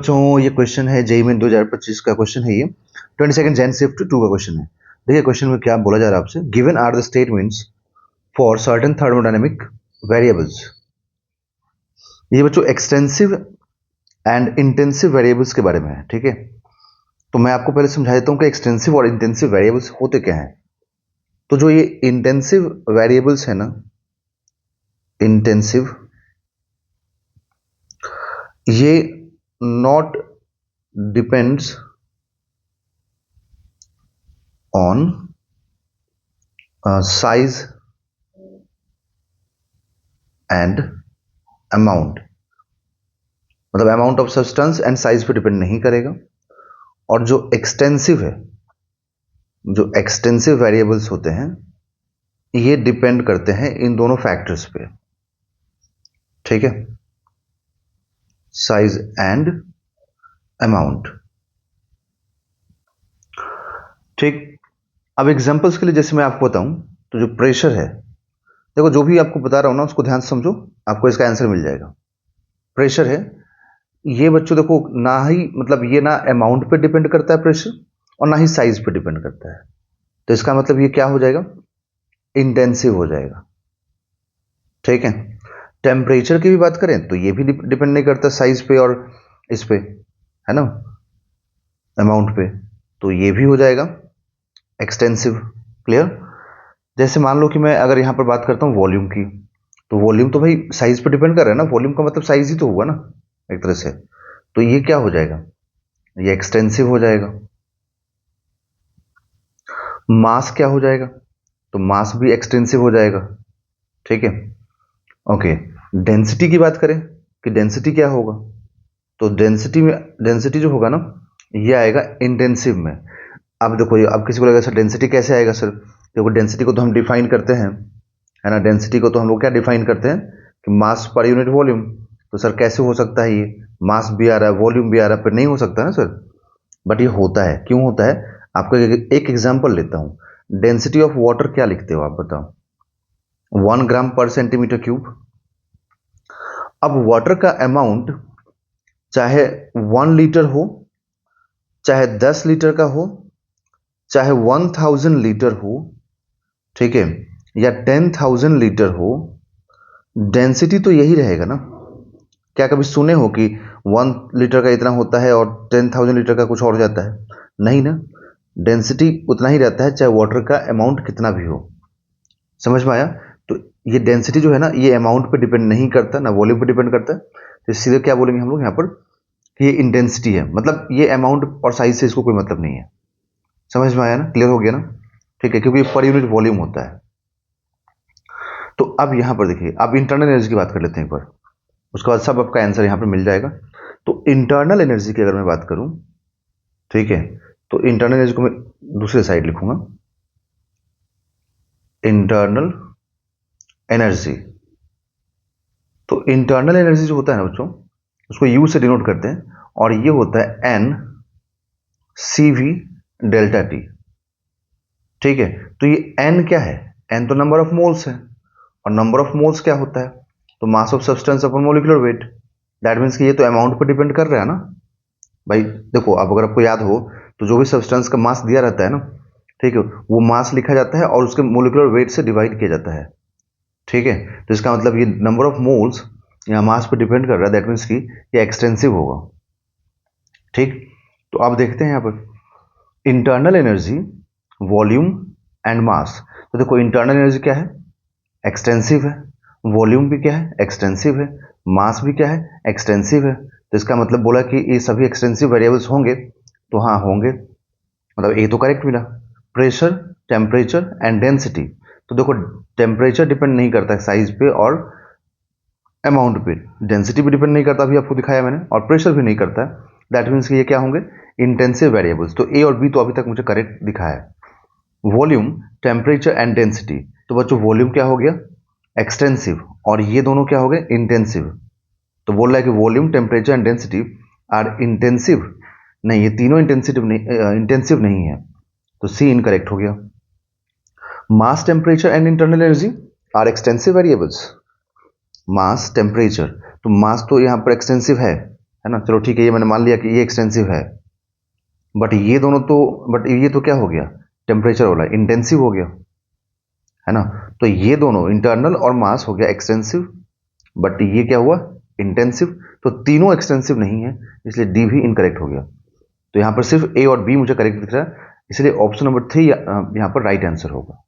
बच्चों ये क्वेश्चन है जेईई मेन 2025 का क्वेश्चन है ये 22 जैन शिफ्ट 2 का क्वेश्चन है। देखिए क्वेश्चन में क्या बोला जा रहा है आपसे, given are the statements for certain thermodynamic variables. ये बच्चों एक्सटेंसिव एंड इंटेंसिव वेरिएबल्स के बारे में है, ठीक है। तो मैं आपको पहले समझा देता हूँ कि एक्सटेंसिव और इंटेंसिव वेरिएबल्स होते क्या हैं। तो जो ये इंटेंसिव वेरिएबल्स है ना, इंटेंसिव, ये not depends on size and amount, मतलब amount of substance and size पे डिपेंड नहीं करेगा। और जो एक्सटेंसिव है, जो एक्सटेंसिव वेरिएबल्स होते हैं, ये डिपेंड करते हैं इन दोनों फैक्टर्स पे, ठीक है, साइज एंड अमाउंट, ठीक। अब एग्जांपल्स के लिए जैसे मैं आपको बताऊं, तो जो प्रेशर है, देखो जो भी आपको बता रहा हूं ना उसको ध्यान से समझो, आपको इसका आंसर मिल जाएगा। प्रेशर है ये बच्चों, देखो ना ही मतलब ये ना अमाउंट पे डिपेंड करता है प्रेशर, और ना ही साइज पे डिपेंड करता है। तो इसका मतलब ये क्या हो जाएगा, इंटेंसिव हो जाएगा, ठीक है। टेम्परेचर की भी बात करें तो ये भी डिपेंड नहीं करता साइज पे और इस पे, है ना, अमाउंट पे, तो ये भी हो जाएगा एक्सटेंसिव। क्लियर। जैसे मान लो कि मैं अगर यहां पर बात करता हूं वॉल्यूम की, तो वॉल्यूम तो भाई साइज पे डिपेंड कर रहा है ना, वॉल्यूम का मतलब साइज ही तो हुआ ना एक तरह से। तो ये क्या हो जाएगा, ये एक्सटेंसिव हो जाएगा। मास क्या हो जाएगा, तो मास भी एक्सटेंसिव हो जाएगा, ठीक है। ओके, डेंसिटी की बात करें कि डेंसिटी क्या होगा, तो डेंसिटी में, डेंसिटी जो होगा ना ये आएगा इंटेंसिव में। अब देखो ये, अब किसी को लगेगा सर डेंसिटी कैसे आएगा सर, देखो डेंसिटी को तो हम डिफाइन करते हैं, है ना, डेंसिटी को तो हम लोग क्या डिफाइन करते हैं कि मास पर यूनिट वॉल्यूम। तो सर कैसे हो सकता है ये, मास भी आ रहा है वॉल्यूम भी आ रहा है, पर नहीं हो सकता ना सर। बट ये होता है, क्यों होता है, आपको एक एग्जांपल लेता हूं। डेंसिटी ऑफ वाटर क्या लिखते हो आप बताओ, 1 ग्राम पर सेंटीमीटर क्यूब। अब वाटर का अमाउंट चाहे 1 लीटर हो, चाहे 10 लीटर का हो, चाहे 1000 लीटर हो, ठीक है, या 10,000 लीटर हो, डेंसिटी तो यही रहेगा ना। क्या कभी सुने हो कि 1 लीटर का इतना होता है और 10,000 लीटर का कुछ और जाता है, नहीं ना। डेंसिटी उतना ही रहता है चाहे वाटर का अमाउंट कितना भी हो। समझ में आया। तो ये डेंसिटी जो है ना, ये अमाउंट पे डिपेंड नहीं करता, ना वॉल्यूम पे डिपेंड करता है। तो सीधे क्या बोलेंगे हम लोग यहाँ पर कि ये इंटेंसिटी है, मतलब ये अमाउंट और साइज से इसको कोई मतलब नहीं है। समझ में आया ना, क्लियर हो गया ना, ठीक है, क्योंकि पर यूनिट वॉल्यूम होता है। तो अब यहां पर देखिए, अब इंटरनल एनर्जी की बात कर लेते हैं एक बार, उसके बाद सब आपका आंसर यहां पर मिल जाएगा। तो इंटरनल एनर्जी की अगर मैं बात करूं, ठीक है, तो इंटरनल एनर्जी को मैं दूसरे साइड लिखूंगा, इंटरनल एनर्जी। तो इंटरनल एनर्जी जो होता है ना बच्चों, उसको यू से डिनोट करते हैं, और ये होता है N C V delta T, ठीक है। तो ये एन क्या है, एन तो नंबर ऑफ मोल्स है, और नंबर ऑफ मोल्स क्या होता है, तो mass of substance upon molecular weight. That means कि ये तो अमाउंट पर डिपेंड कर रहा है ना भाई। देखो अब अगर आपको याद हो, तो जो भी सब्सटेंस का मास दिया रहता है ना, ठीक है, वो मास लिखा जाता है और उसके मोलिकुलर वेट से डिवाइड किया जाता है, ठीक है। तो इसका मतलब ये नंबर ऑफ मोल्स यहाँ मास पे डिपेंड कर रहा है, दैट मीन्स कि ये एक्सटेंसिव होगा, ठीक। तो आप देखते हैं यहाँ पर internal energy, volume and mass. तो देखो इंटरनल एनर्जी क्या है, एक्सटेंसिव है, वॉल्यूम भी क्या है, एक्सटेंसिव है, मास भी क्या है, एक्सटेंसिव है। तो इसका मतलब बोला कि ये सभी एक्सटेंसिव वेरिएबल्स होंगे, तो हाँ होंगे, मतलब ये तो करेक्ट मिला। Pressure, temperature and density. तो देखो टेम्परेचर डिपेंड नहीं करता साइज पे और अमाउंट पे, डेंसिटी भी डिपेंड नहीं करता, अभी आपको दिखाया मैंने, और प्रेशर भी नहीं करता है। दैट मीन्स कि ये क्या होंगे, इंटेंसिव वेरिएबल्स। तो ए और बी तो अभी तक मुझे करेक्ट दिखाया है। वॉल्यूम, टेम्परेचर एंड डेंसिटी, तो बच्चों वॉल्यूम क्या हो गया, एक्सटेंसिव, और ये दोनों क्या हो गए, इंटेंसिव। तो बोल रहा है कि volume, temperature and density are intensive, नहीं ये तीनों इंटेंसिव नहीं है, तो सी इनकरेक्ट हो गया। Mass, temperature and internal energy are extensive variables. Mass, temperature, तो मास तो यहां पर एक्सटेंसिव है है ना। चलो ठीक है, ये मैंने मान लिया कि ये एक्सटेंसिव है, बट ये दोनों तो, बट ये तो क्या हो गया, टेम्परेचर वाला इंटेंसिव हो गया, है ना। तो ये दोनों इंटरनल और मास हो गया एक्सटेंसिव, बट ये क्या हुआ, इंटेंसिव। तो तीनों एक्सटेंसिव नहीं है, इसलिए डी भी इनकरेक्ट हो गया। तो यहाँ पर सिर्फ ए और बी मुझे करेक्ट दिख रहा है, इसलिए ऑप्शन नंबर 3 यहाँ पर राइट आंसर होगा।